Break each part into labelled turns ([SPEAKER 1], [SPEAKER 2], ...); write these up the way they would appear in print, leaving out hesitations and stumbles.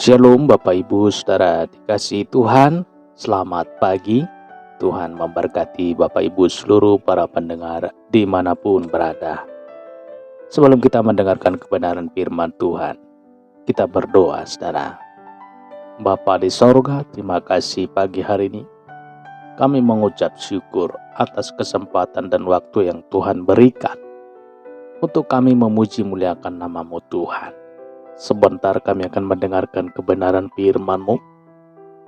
[SPEAKER 1] Shalom Bapak Ibu Saudara dikasihi Tuhan, selamat pagi. Tuhan memberkati Bapak Ibu seluruh para pendengar dimanapun berada. Sebelum kita mendengarkan kebenaran firman Tuhan, kita berdoa saudara. Bapa di sorga, terima kasih pagi hari ini. Kami mengucap syukur atas kesempatan dan waktu yang Tuhan berikan untuk kami memuji muliakan nama-Mu Tuhan. Sebentar kami akan mendengarkan kebenaran firman-Mu.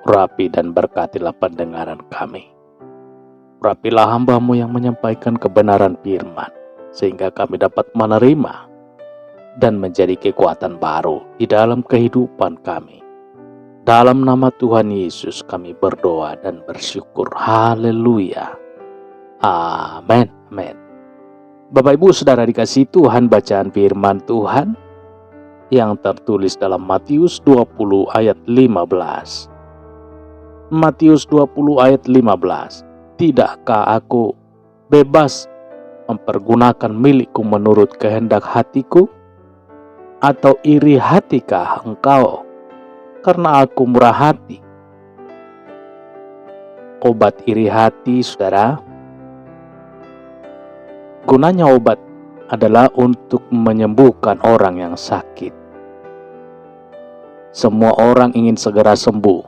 [SPEAKER 1] Rapi dan berkatilah pendengaran kami. Rapilah hamba-Mu yang menyampaikan kebenaran firman, sehingga kami dapat menerima dan menjadi kekuatan baru di dalam kehidupan kami. Dalam nama Tuhan Yesus kami berdoa dan bersyukur. Haleluya. Amin. Amin. Bapak Ibu Saudara dikasihi Tuhan, bacaan firman Tuhan yang tertulis dalam Matius 20 ayat 15. Matius 20 ayat 15. Tidakkah aku bebas mempergunakan milikku menurut kehendak hatiku? Atau iri hatikah engkau karena aku murah hati? Obat iri hati, saudara. Gunanya obat adalah untuk menyembuhkan orang yang sakit. Semua orang ingin segera sembuh,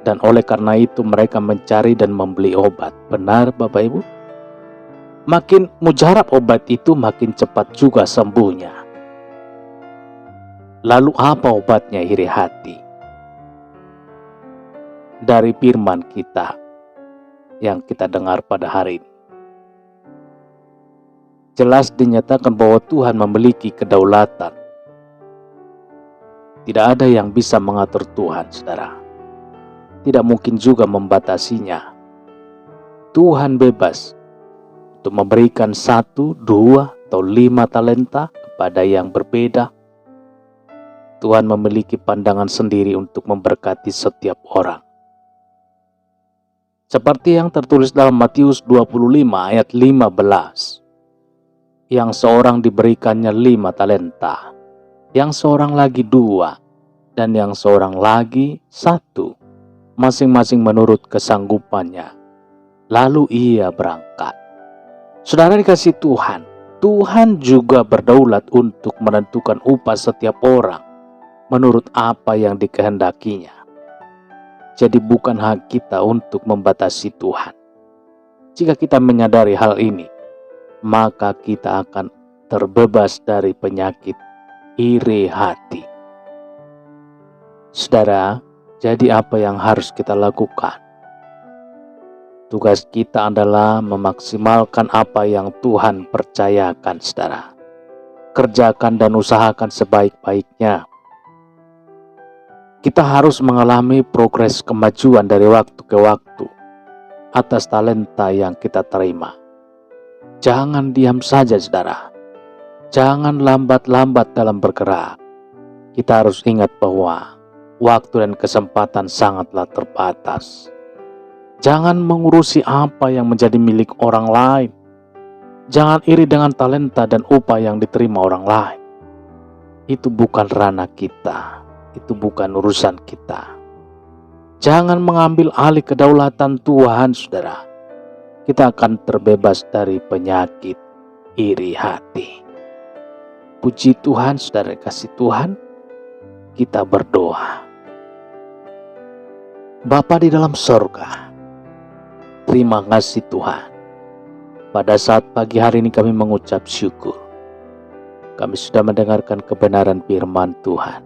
[SPEAKER 1] dan oleh karena itu mereka mencari dan membeli obat. Benar Bapak Ibu? Makin mujarab obat itu, makin cepat juga sembuhnya. Lalu apa obatnya iri hati? Dari firman kita yang kita dengar pada hari ini, jelas dinyatakan bahwa Tuhan memiliki kedaulatan. Tidak ada yang bisa mengatur Tuhan, saudara. Tidak mungkin juga membatasinya. Tuhan bebas untuk memberikan 1, 2, atau 5 talenta kepada yang berbeda. Tuhan memiliki pandangan sendiri untuk memberkati setiap orang. Seperti yang tertulis dalam Matius 25 ayat 15. Yang seorang diberikannya 5 talenta, yang seorang lagi 2, dan yang seorang lagi 1, masing-masing menurut kesanggupannya. Lalu ia berangkat. Saudara dikasihi Tuhan, Tuhan juga berdaulat untuk menentukan upah setiap orang menurut apa yang dikehendakinya. Jadi bukan hak kita untuk membatasi Tuhan. Jika kita menyadari hal ini, maka kita akan terbebas dari penyakit iri hati. Saudara, jadi apa yang harus kita lakukan? Tugas kita adalah memaksimalkan apa yang Tuhan percayakan, saudara. Kerjakan dan usahakan sebaik-baiknya. Kita harus mengalami progres kemajuan dari waktu ke waktu atas talenta yang kita terima. Jangan diam saja, saudara. Jangan lambat-lambat dalam bergerak. Kita harus ingat bahwa waktu dan kesempatan sangatlah terbatas. Jangan mengurusi apa yang menjadi milik orang lain. Jangan iri dengan talenta dan upah yang diterima orang lain. Itu bukan ranah kita. Itu bukan urusan kita. Jangan mengambil alih kedaulatan Tuhan, saudara. Kita akan terbebas dari penyakit iri hati. Puji Tuhan, saudara kasih Tuhan, kita berdoa. Bapa di dalam sorga, terima kasih Tuhan. Pada saat pagi hari ini kami mengucap syukur. Kami sudah mendengarkan kebenaran firman Tuhan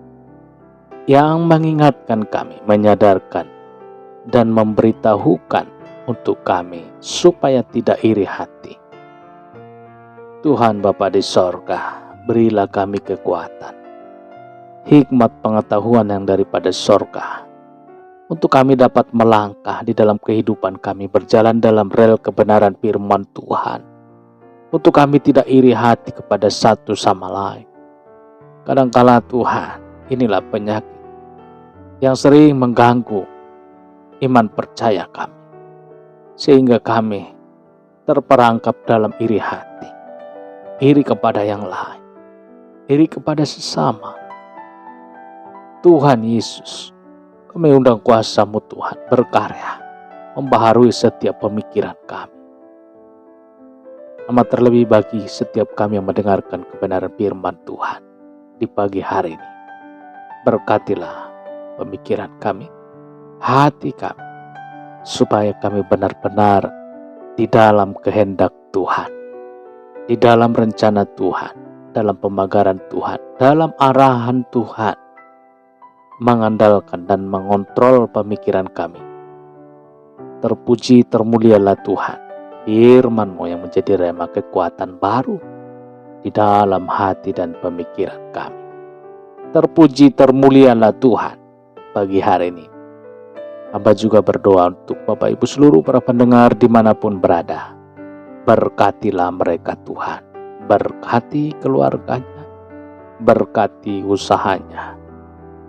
[SPEAKER 1] yang mengingatkan kami, menyadarkan, dan memberitahukan untuk kami supaya tidak iri hati. Tuhan Bapa di sorga, berilah kami kekuatan, hikmat pengetahuan yang daripada sorga, untuk kami dapat melangkah di dalam kehidupan kami, berjalan dalam rel kebenaran firman Tuhan, untuk kami tidak iri hati kepada satu sama lain. Kadangkala Tuhan, inilah penyakit yang sering mengganggu iman percaya kami, sehingga kami terperangkap dalam iri hati, iri kepada yang lain, iri kepada sesama. Tuhan Yesus, kami undang kuasa-Mu Tuhan berkarya, membaharui setiap pemikiran kami. Amat terlebih bagi setiap kami yang mendengarkan kebenaran firman Tuhan di pagi hari ini. Berkatilah pemikiran kami, hati kami, supaya kami benar-benar di dalam kehendak Tuhan, di dalam rencana Tuhan, dalam pemagaran Tuhan, dalam arahan Tuhan, mengandalkan dan mengontrol pemikiran kami. Terpuji termulialah Tuhan, firman-Mu yang menjadi rema kekuatan baru di dalam hati dan pemikiran kami. Terpuji termulialah Tuhan pagi hari ini. Hamba juga berdoa untuk Bapak Ibu seluruh para pendengar dimanapun berada. Berkatilah mereka Tuhan, berkati keluarganya, berkati usahanya,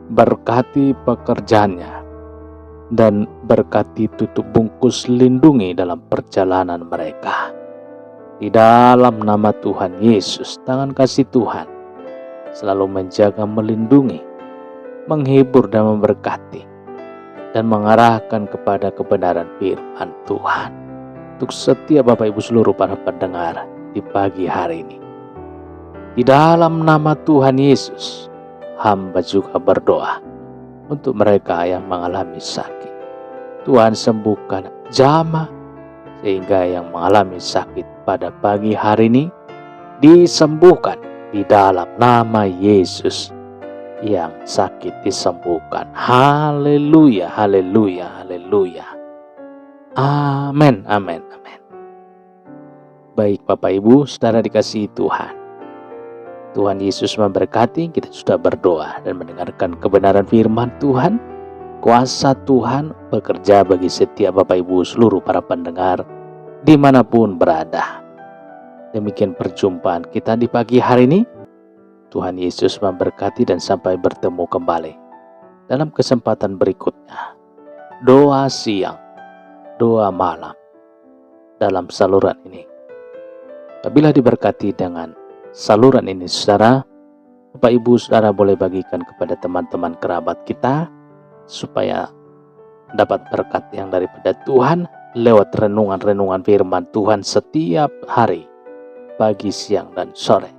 [SPEAKER 1] berkati pekerjaannya, dan berkati tutup bungkus lindungi dalam perjalanan mereka. Di dalam nama Tuhan Yesus, tangan kasih Tuhan selalu menjaga, melindungi, menghibur dan memberkati, dan mengarahkan kepada kebenaran firman Tuhan. Untuk setiap Bapak Ibu seluruh para pendengar di pagi hari ini. Di dalam nama Tuhan Yesus, hamba juga berdoa untuk mereka yang mengalami sakit. Tuhan sembuhkan jamah, sehingga yang mengalami sakit pada pagi hari ini disembuhkan di dalam nama Yesus. Yang sakit disembuhkan. Haleluya, haleluya, haleluya. Amin, amin, amin. Baik Bapak Ibu, saudara dikasihi Tuhan. Tuhan Yesus memberkati. Kita sudah berdoa dan mendengarkan kebenaran firman Tuhan. Kuasa Tuhan bekerja bagi setiap Bapak Ibu seluruh para pendengar dimanapun berada. Demikian perjumpaan kita di pagi hari ini. Tuhan Yesus memberkati dan sampai bertemu kembali dalam kesempatan berikutnya. Doa siang, doa malam dalam saluran ini. Apabila diberkati dengan saluran ini, saudara, Bapak Ibu saudara boleh bagikan kepada teman-teman kerabat kita, supaya dapat berkat yang daripada Tuhan lewat renungan-renungan firman Tuhan setiap hari, pagi, siang, dan sore.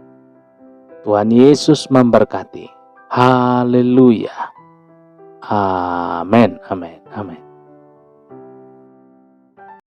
[SPEAKER 1] Tuhan Yesus memberkati. Haleluya. Amin, amin, amin.